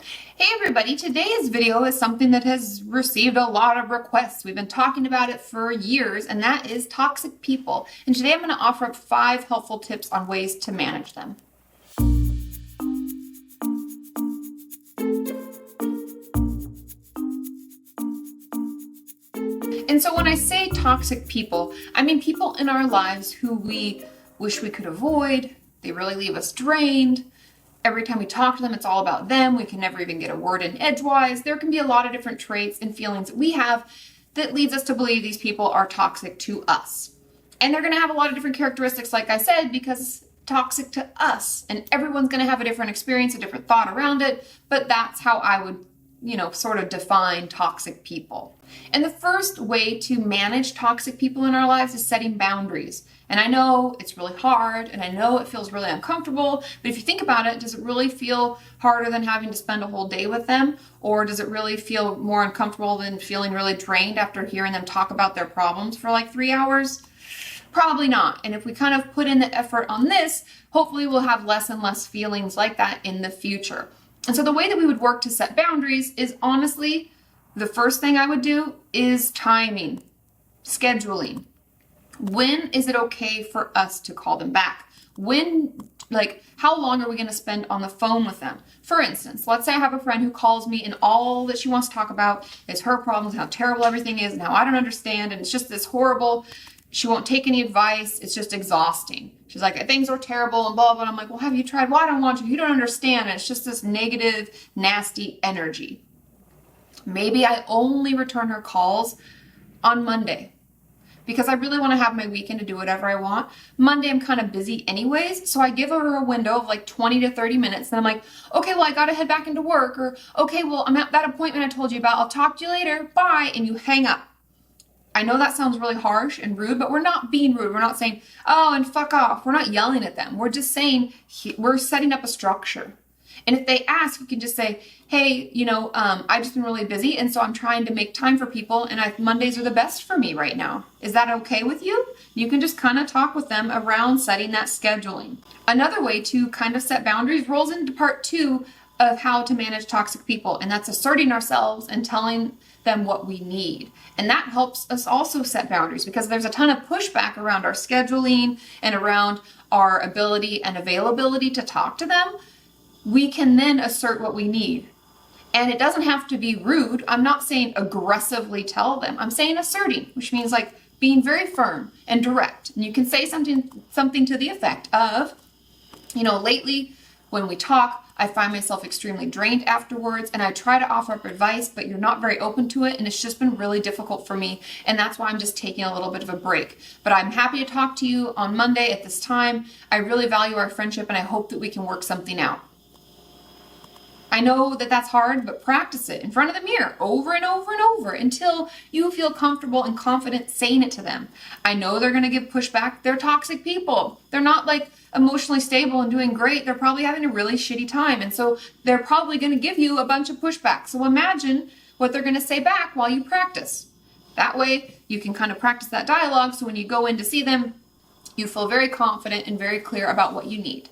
Hey everybody, today's video is something that has received a lot of requests. We've been talking about it for years, and that is toxic people. And today I'm going to offer up 5 helpful tips on ways to manage them. And so when I say toxic people, I mean people in our lives who we wish we could avoid. They really leave us drained. Every time we talk to them, it's all about them. We can never even get a word in edgewise. There can be a lot of different traits and feelings that we have that leads us to believe these people are toxic to us. And they're going to have a lot of different characteristics, like I said, because it's toxic to us. And everyone's going to have a different experience, a different thought around it. But that's how I would, sort of define toxic people. And the first way to manage toxic people in our lives is setting boundaries. And I know it's really hard, and I know it feels really uncomfortable, but if you think about it, does it really feel harder than having to spend a whole day with them? Or does it really feel more uncomfortable than feeling really drained after hearing them talk about their problems for like 3 hours? Probably not. And if we kind of put in the effort on this, hopefully we'll have less and less feelings like that in the future. And so the way that we would work to set boundaries is, honestly, the first thing I would do is timing, scheduling. When is it okay for us to call them back? How long are we going to spend on the phone with them? For instance, let's say I have a friend who calls me and all that she wants to talk about is her problems, how terrible everything is, and how I don't understand, and it's just this horrible, she won't take any advice, it's just exhausting. She's like, things are terrible and blah, blah, blah. I'm like, well, have you tried? Well, I don't want to. You don't understand. And it's just this negative, nasty energy. Maybe I only return her calls on Monday because I really want to have my weekend to do whatever I want. Monday, I'm kind of busy anyways, so I give her a window of like 20 to 30 minutes. And I'm like, okay, well, I got to head back into work. Or, okay, well, I'm at that appointment I told you about. I'll talk to you later. Bye. And you hang up. I know that sounds really harsh and rude, but we're not being rude. We're not saying, oh, and fuck off. We're not yelling at them. We're just saying we're setting up a structure. And if they ask, you can just say, hey, I've just been really busy, and so I'm trying to make time for people, and Mondays are the best for me right now. Is that okay with you? You can just kind of talk with them around setting that scheduling. Another way to kind of set boundaries rolls into part 2 of how to manage toxic people, and that's asserting ourselves and telling them what we need. And that helps us also set boundaries because there's a ton of pushback around our scheduling and around our ability and availability to talk to them. We can then assert what we need. And it doesn't have to be rude. I'm not saying aggressively tell them. I'm saying asserting, which means like being very firm and direct. And you can say something to the effect of, lately when we talk, I find myself extremely drained afterwards, and I try to offer up advice, but you're not very open to it, and it's just been really difficult for me, and that's why I'm just taking a little bit of a break. But I'm happy to talk to you on Monday at this time. I really value our friendship, and I hope that we can work something out. I know that that's hard, but practice it in front of the mirror over and over and over until you feel comfortable and confident saying it to them. I know they're going to give pushback. They're toxic people. They're not like emotionally stable and doing great. They're probably having a really shitty time. And so they're probably going to give you a bunch of pushback. So imagine what they're going to say back while you practice. That way you can kind of practice that dialogue. So when you go in to see them, you feel very confident and very clear about what you need.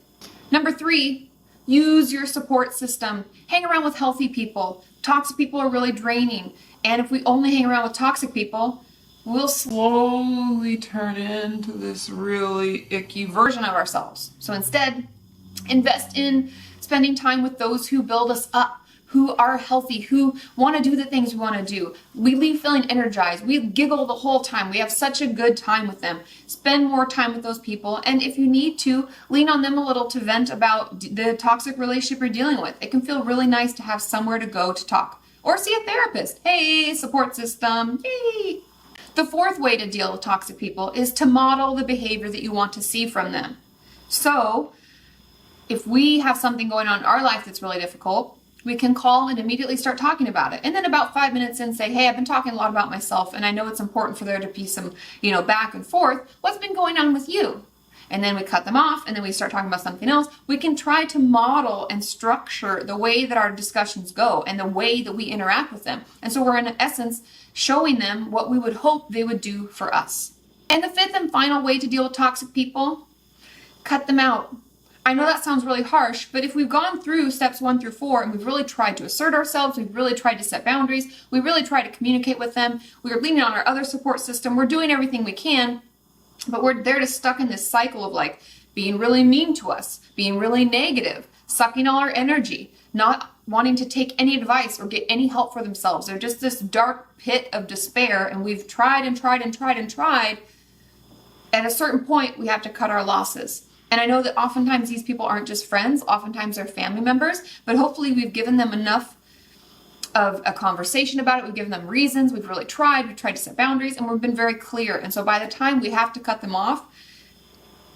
Number 3, use your support system. Hang around with healthy people. Toxic people are really draining. And if we only hang around with toxic people, we'll slowly turn into this really icky version of ourselves. So instead, invest in spending time with those who build us up, who are healthy, who want to do the things we want to do. We leave feeling energized. We giggle the whole time. We have such a good time with them. Spend more time with those people. And if you need to, lean on them a little to vent about the toxic relationship you're dealing with. It can feel really nice to have somewhere to go to talk. Or see a therapist. Hey, support system. Yay! The 4th way to deal with toxic people is to model the behavior that you want to see from them. So, if we have something going on in our life that's really difficult, we can call and immediately start talking about it. And then about 5 minutes in say, hey, I've been talking a lot about myself and I know it's important for there to be some, back and forth. What's been going on with you? And then we cut them off and then we start talking about something else. We can try to model and structure the way that our discussions go and the way that we interact with them. And so we're in essence showing them what we would hope they would do for us. And the 5th and final way to deal with toxic people, cut them out. I know that sounds really harsh, but if we've gone through steps 1 through 4 and we've really tried to assert ourselves, we've really tried to set boundaries, we really tried to communicate with them, we're leaning on our other support system, we're doing everything we can, but they're just stuck in this cycle of like being really mean to us, being really negative, sucking all our energy, not wanting to take any advice or get any help for themselves. They're just this dark pit of despair, and we've tried and tried and tried and tried. At a certain point, we have to cut our losses. And I know that oftentimes these people aren't just friends, oftentimes they're family members, but hopefully we've given them enough of a conversation about it. We've given them reasons. We've tried to set boundaries, and we've been very clear. And so by the time we have to cut them off,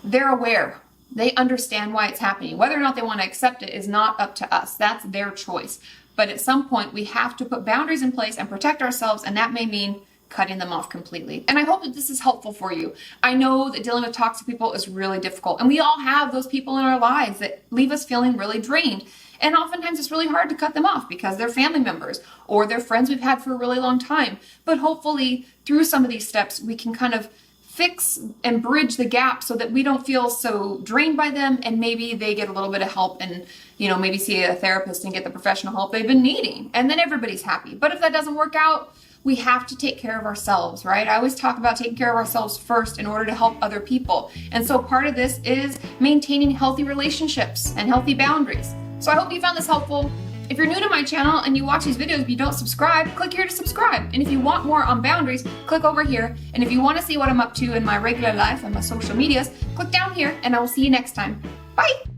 they're aware. They understand why it's happening. Whether or not they want to accept it is not up to us. That's their choice. But at some point, we have to put boundaries in place and protect ourselves, and that may mean cutting them off completely. And I hope that this is helpful for you. I know that dealing with toxic people is really difficult, and we all have those people in our lives that leave us feeling really drained. And oftentimes it's really hard to cut them off because they're family members or they're friends we've had for a really long time. But hopefully through some of these steps, we can kind of fix and bridge the gap so that we don't feel so drained by them, and maybe they get a little bit of help and, maybe see a therapist and get the professional help they've been needing, and then everybody's happy. But if that doesn't work out, we have to take care of ourselves, right? I always talk about taking care of ourselves first in order to help other people. And so part of this is maintaining healthy relationships and healthy boundaries. So I hope you found this helpful. If you're new to my channel and you watch these videos but you don't subscribe, click here to subscribe. And if you want more on boundaries, click over here. And if you want to see what I'm up to in my regular life and my social medias, click down here, and I will see you next time. Bye!